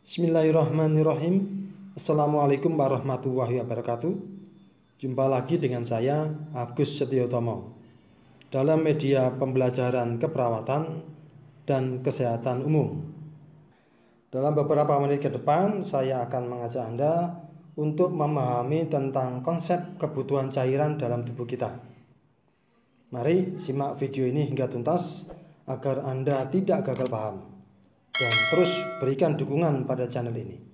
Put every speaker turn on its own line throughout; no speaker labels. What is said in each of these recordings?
Bismillahirrahmanirrahim. Assalamualaikum warahmatullahi wabarakatuh. Jumpa lagi dengan saya, Agus Setiotomo, dalam media pembelajaran keperawatan dan kesehatan umum. Dalam beberapa menit ke depan, saya akan mengajak Anda untuk memahami tentang konsep kebutuhan cairan dalam tubuh kita. Mari simak video ini hingga tuntas agar Anda tidak gagal paham. Dan terus berikan dukungan pada channel ini.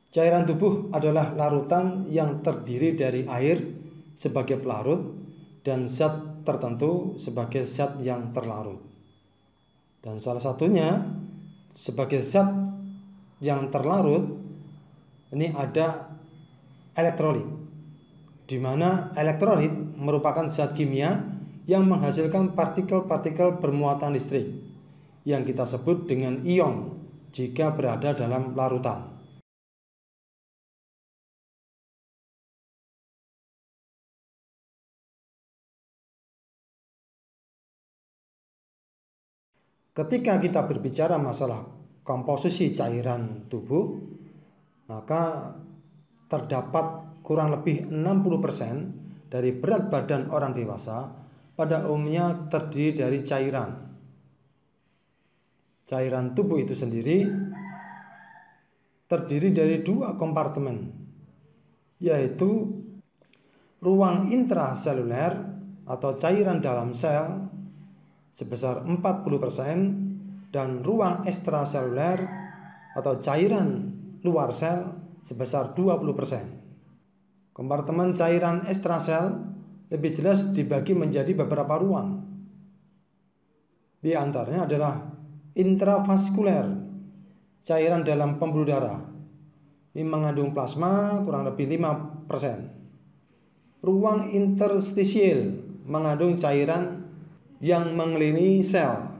Cairan tubuh adalah larutan yang terdiri dari air sebagai pelarut dan zat tertentu sebagai zat yang terlarut. Dan salah satunya sebagai zat yang terlarut ini ada elektrolit, di mana elektrolit merupakan zat kimia yang menghasilkan partikel-partikel bermuatan listrik yang kita sebut dengan ion jika berada dalam larutan. Ketika kita berbicara masalah komposisi cairan tubuh, maka terdapat kurang lebih 60% dari berat badan orang dewasa pada umumnya terdiri dari cairan. Cairan tubuh itu sendiri terdiri dari dua kompartemen, yaitu ruang intraseluler atau cairan dalam sel sebesar 40% dan ruang ekstraseluler atau cairan luar sel sebesar 20%. Kompartemen cairan ekstrasel lebih jelas dibagi menjadi beberapa ruang. Di antaranya adalah intravaskuler, cairan dalam pembuluh darah. Ini mengandung plasma kurang lebih 5%. Ruang interstisial mengandung cairan yang mengelilingi sel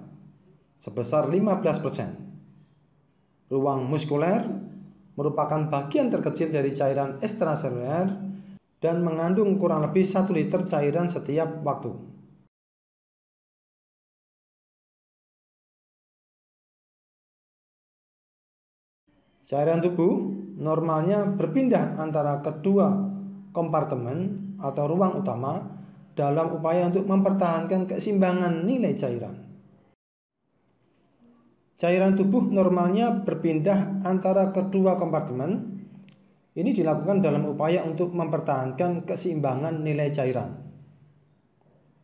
sebesar 15%. Ruang muskuler merupakan bagian terkecil dari cairan ekstraseluler dan mengandung kurang lebih 1 liter cairan setiap waktu. Cairan tubuh normalnya berpindah antara kedua kompartemen atau ruang utama dalam upaya untuk mempertahankan keseimbangan nilai cairan. Cairan tubuh normalnya berpindah antara kedua kompartemen. Ini dilakukan dalam upaya untuk mempertahankan keseimbangan nilai cairan.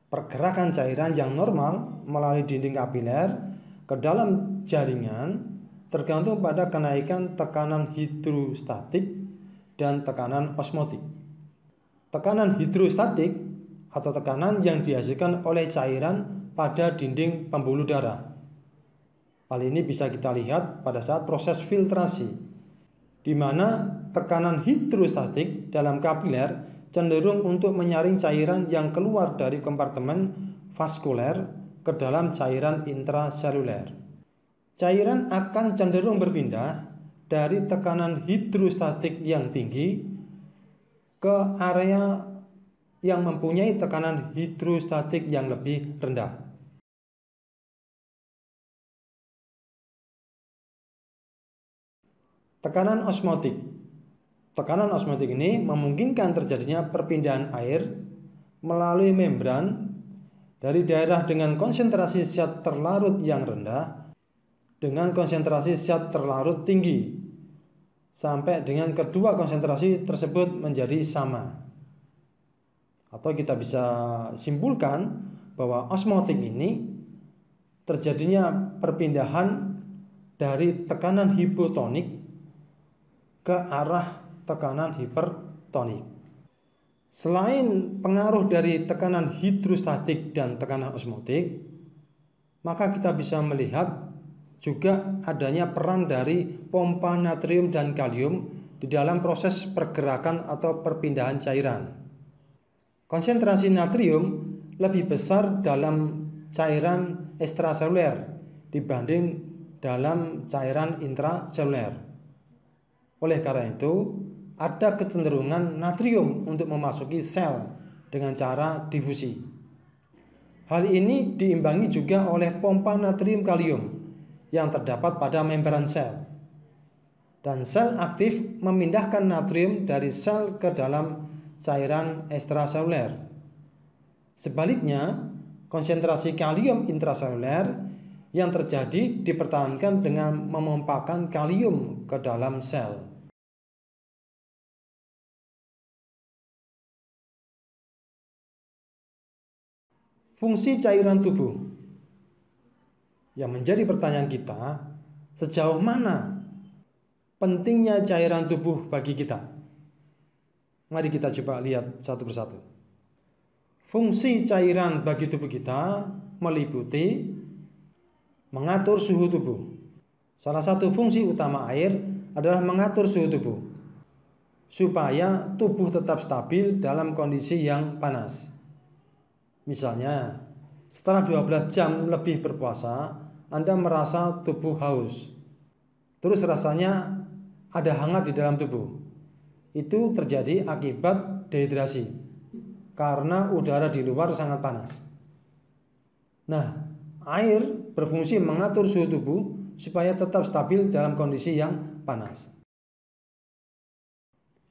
Pergerakan cairan yang normal melalui dinding kapiler ke dalam jaringan tergantung pada kenaikan tekanan hidrostatik dan tekanan osmotik. Tekanan hidrostatik atau tekanan yang dihasilkan oleh cairan pada dinding pembuluh darah. Hal ini bisa kita lihat pada saat proses filtrasi, di mana tekanan hidrostatik dalam kapiler cenderung untuk menyaring cairan yang keluar dari kompartemen vaskuler ke dalam cairan intraseluler. Cairan akan cenderung berpindah dari tekanan hidrostatik yang tinggi ke area yang mempunyai tekanan hidrostatik yang lebih rendah. Tekanan osmotik. Tekanan osmotik ini memungkinkan terjadinya perpindahan air melalui membran dari daerah dengan konsentrasi zat terlarut yang rendah dengan konsentrasi zat terlarut tinggi sampai dengan kedua konsentrasi tersebut menjadi sama. Atau kita bisa simpulkan bahwa osmotik ini terjadinya perpindahan dari tekanan hipotonik ke arah tekanan hipertonik. Selain pengaruh dari tekanan hidrostatik dan tekanan osmotik, maka kita bisa melihat juga adanya peran dari pompa natrium dan kalium di dalam proses pergerakan atau perpindahan cairan. Konsentrasi natrium lebih besar dalam cairan ekstraseluler dibanding dalam cairan intraseluler. Oleh karena itu, ada kecenderungan natrium untuk memasuki sel dengan cara difusi. Hal ini diimbangi juga oleh pompa natrium kalium yang terdapat pada membran sel. Dan sel aktif memindahkan natrium dari sel ke dalam cairan ekstraseluler. Sebaliknya, konsentrasi kalium intraseluler yang terjadi dipertahankan dengan memompakan kalium ke dalam sel. Fungsi cairan tubuh. Yang menjadi pertanyaan kita, sejauh mana pentingnya cairan tubuh bagi kita? Mari kita coba lihat satu persatu. Fungsi cairan bagi tubuh kita meliputi mengatur suhu tubuh. Salah satu fungsi utama air adalah mengatur suhu tubuh supaya tubuh tetap stabil dalam kondisi yang panas. Misalnya, setelah 12 jam lebih berpuasa, Anda merasa tubuh haus. Terus rasanya ada hangat di dalam tubuh. Itu terjadi akibat dehidrasi karena udara di luar sangat panas. Nah, air berfungsi mengatur suhu tubuh supaya tetap stabil dalam kondisi yang panas.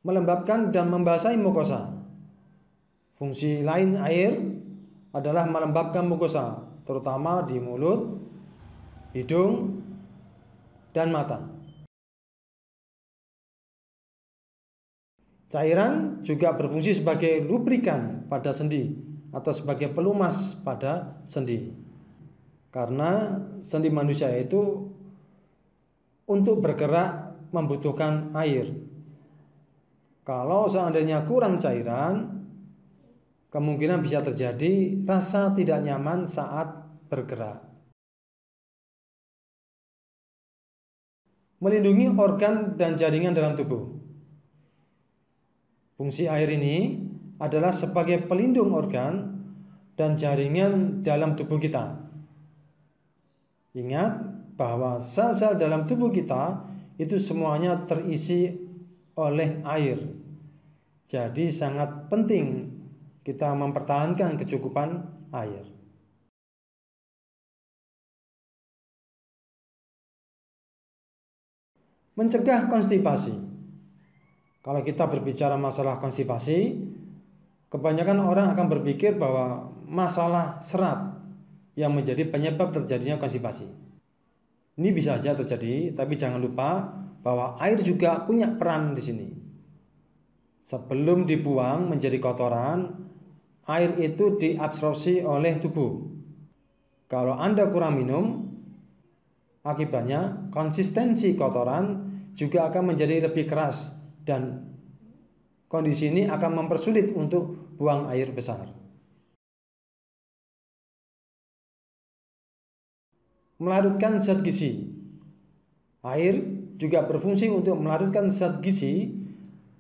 Melembabkan dan membasahi mukosa. Fungsi lain air adalah melembabkan mukosa, terutama di mulut, hidung, dan mata. Cairan juga berfungsi sebagai lubrikan pada sendi atau sebagai pelumas pada sendi. Karena sendi manusia itu untuk bergerak membutuhkan air. Kalau seandainya kurang cairan, kemungkinan bisa terjadi rasa tidak nyaman saat bergerak. Melindungi organ dan jaringan dalam tubuh. Fungsi air ini adalah sebagai pelindung organ dan jaringan dalam tubuh kita. Ingat bahwa sel-sel dalam tubuh kita itu semuanya terisi oleh air. Jadi sangat penting kita mempertahankan kecukupan air. Mencegah konstipasi. Kalau kita berbicara masalah konstipasi, kebanyakan orang akan berpikir bahwa masalah serat yang menjadi penyebab terjadinya konstipasi. Ini bisa saja terjadi, tapi jangan lupa bahwa air juga punya peran di sini. Sebelum dibuang menjadi kotoran, air itu diabsorpsi oleh tubuh. Kalau Anda kurang minum, akibatnya konsistensi kotoran juga akan menjadi lebih keras dan kondisi ini akan mempersulit untuk buang air besar. Melarutkan zat gizi. Air juga berfungsi untuk melarutkan zat gizi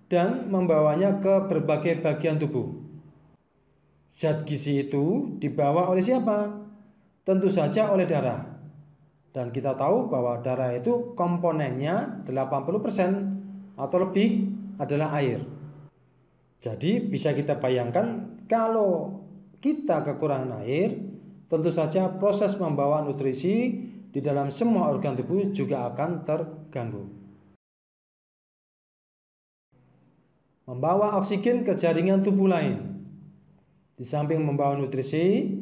dan membawanya ke berbagai bagian tubuh. Zat gizi itu dibawa oleh siapa? Tentu saja oleh darah. Dan kita tahu bahwa darah itu komponennya 80% atau lebih adalah air. Jadi bisa kita bayangkan kalau kita kekurangan air, tentu saja proses membawa nutrisi di dalam semua organ tubuh juga akan terganggu. Membawa oksigen ke jaringan tubuh lain. Di samping membawa nutrisi,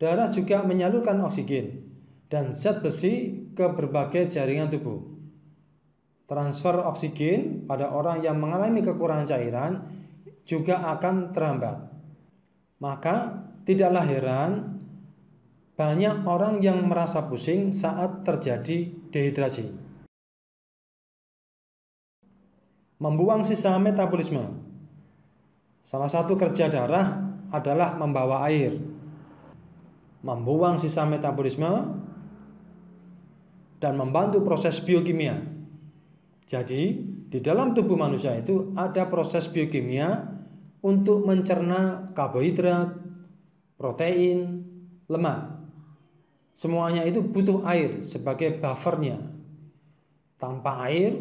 darah juga menyalurkan oksigen dan zat besi ke berbagai jaringan tubuh. Transfer oksigen pada orang yang mengalami kekurangan cairan juga akan terhambat. Maka tidaklah heran banyak orang yang merasa pusing saat terjadi dehidrasi. Membuang sisa metabolisme. Salah satu kerja darah adalah membawa air. Membuang sisa metabolisme dan membantu proses biokimia. Jadi, di dalam tubuh manusia itu ada proses biokimia untuk mencerna karbohidrat, protein, lemak. Semuanya itu butuh air sebagai buffernya. Tanpa air,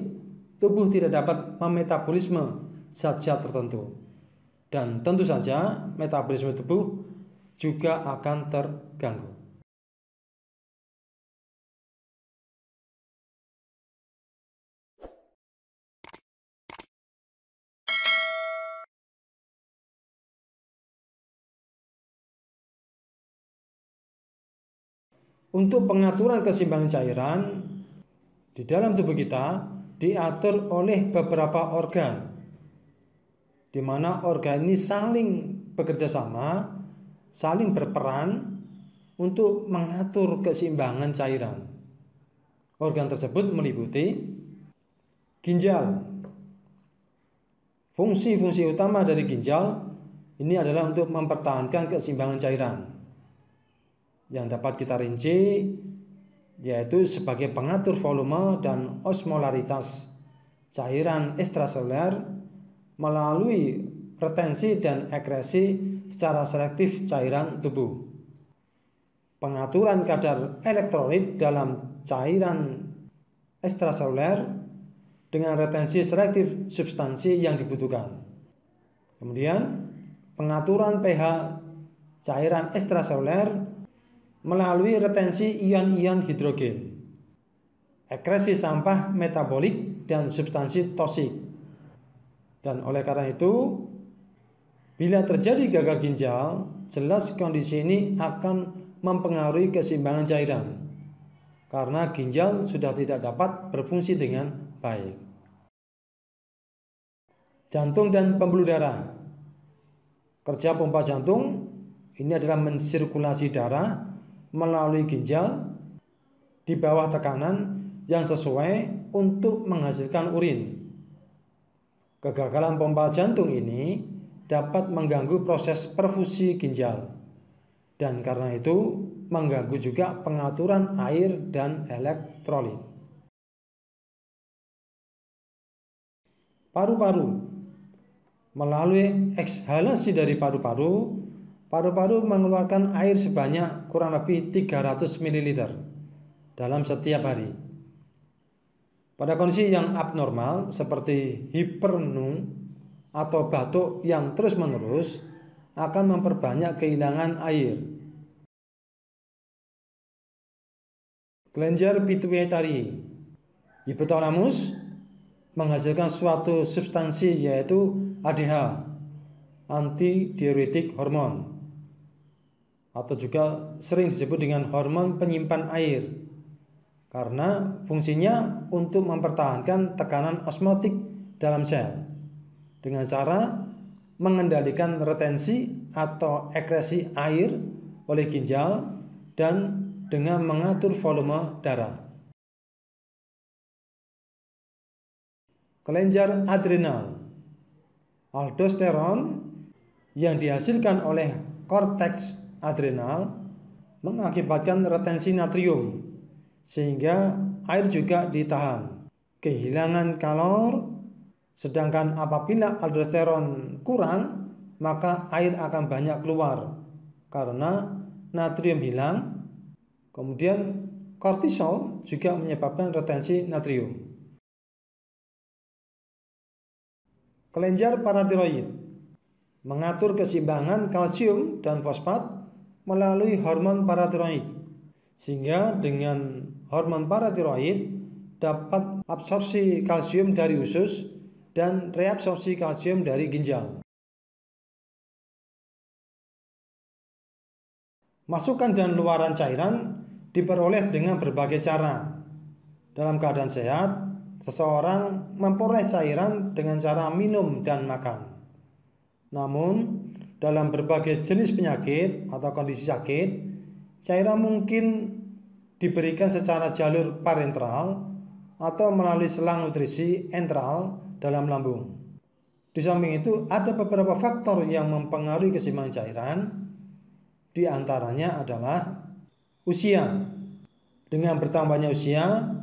tubuh tidak dapat memetabolisme zat-zat tertentu. Dan tentu saja metabolisme tubuh juga akan terganggu. Untuk pengaturan keseimbangan cairan di dalam tubuh kita diatur oleh beberapa organ, di mana organ ini saling bekerja sama, saling berperan untuk mengatur keseimbangan cairan. Organ tersebut meliputi ginjal. Fungsi-fungsi utama dari ginjal ini adalah untuk mempertahankan keseimbangan cairan. Yang dapat kita rinci yaitu sebagai pengatur volume dan osmolaritas cairan ekstraseluler melalui retensi dan ekresi secara selektif cairan tubuh. Pengaturan kadar elektrolit dalam cairan ekstraseluler dengan retensi selektif substansi yang dibutuhkan. Kemudian pengaturan pH cairan ekstraseluler melalui retensi ion-ion hidrogen, ekresi sampah metabolik dan substansi toksik. Dan oleh karena itu, bila terjadi gagal ginjal, jelas kondisi ini akan mempengaruhi keseimbangan cairan karena ginjal sudah tidak dapat berfungsi dengan baik. Jantung dan pembuluh darah. Kerja pompa jantung ini adalah mensirkulasi darah melalui ginjal di bawah tekanan yang sesuai untuk menghasilkan urin. Kegagalan pompa jantung ini dapat mengganggu proses perfusi ginjal dan karena itu mengganggu juga pengaturan air dan elektrolit. Paru-paru. Melalui ekshalasi dari paru-paru, paru-paru mengeluarkan air sebanyak kurang lebih 300 ml dalam setiap hari. Pada kondisi yang abnormal seperti hipernu atau batuk yang terus-menerus akan memperbanyak kehilangan air. Kelenjar pituitari. Hipotalamus menghasilkan suatu substansi yaitu ADH, antidiuretik hormon, atau juga sering disebut dengan hormon penyimpan air, karena fungsinya untuk mempertahankan tekanan osmotik dalam sel dengan cara mengendalikan retensi atau ekresi air oleh ginjal dan dengan mengatur volume darah. Kelenjar adrenal. Aldosteron yang dihasilkan oleh korteks adrenal mengakibatkan retensi natrium sehingga air juga ditahan. Kehilangan kalor, sedangkan apabila aldosteron kurang maka air akan banyak keluar karena natrium hilang. Kemudian kortisol juga menyebabkan retensi natrium. Kelenjar paratiroid mengatur keseimbangan kalsium dan fosfat melalui hormon paratiroid, sehingga dengan hormon paratiroid dapat absorpsi kalsium dari usus dan reabsorpsi kalsium dari ginjal. Masukan dan luaran cairan diperoleh dengan berbagai cara. Dalam keadaan sehat, seseorang memperoleh cairan dengan cara minum dan makan. Namun, dalam berbagai jenis penyakit atau kondisi sakit, cairan mungkin diberikan secara jalur parenteral atau melalui selang nutrisi enteral dalam lambung. Di samping itu, ada beberapa faktor yang mempengaruhi keseimbangan cairan. Di antaranya adalah usia. Dengan bertambahnya usia,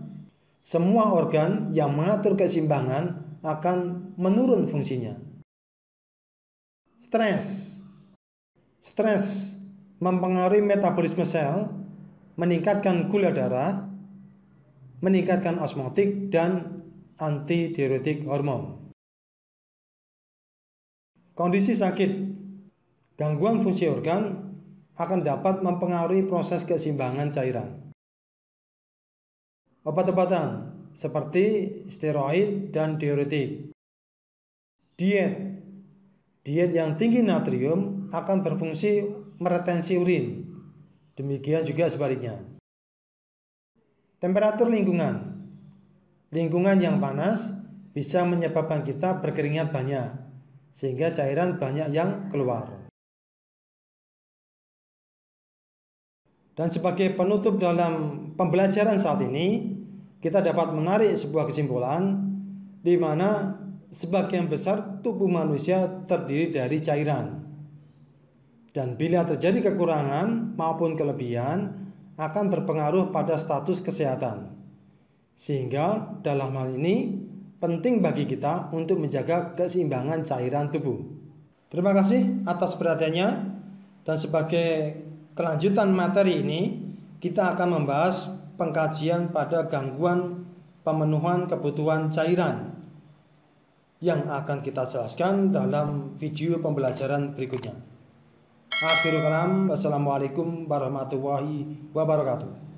semua organ yang mengatur keseimbangan akan menurun fungsinya. Stres mempengaruhi metabolisme sel, meningkatkan gula darah, meningkatkan osmotik, dan antidiuretik hormon. Kondisi sakit, gangguan fungsi organ akan dapat mempengaruhi proses keseimbangan cairan. Obat-obatan seperti steroid dan diuretik. Diet yang tinggi natrium akan berfungsi meretensi urin. Demikian juga sebaliknya. Temperatur lingkungan. Lingkungan yang panas bisa menyebabkan kita berkeringat banyak, sehingga cairan banyak yang keluar. Dan sebagai penutup dalam pembelajaran saat ini, kita dapat menarik sebuah kesimpulan di mana sebagian besar tubuh manusia terdiri dari cairan. Dan bila terjadi kekurangan maupun kelebihan akan berpengaruh pada status kesehatan. Sehingga dalam hal ini penting bagi kita untuk menjaga keseimbangan cairan tubuh. Terima kasih atas perhatiannya, dan sebagai kelanjutan materi ini kita akan membahas pengkajian pada gangguan pemenuhan kebutuhan cairan yang akan kita jelaskan dalam video pembelajaran berikutnya. Akhirul kalam, wassalamualaikum warahmatullahi wabarakatuh.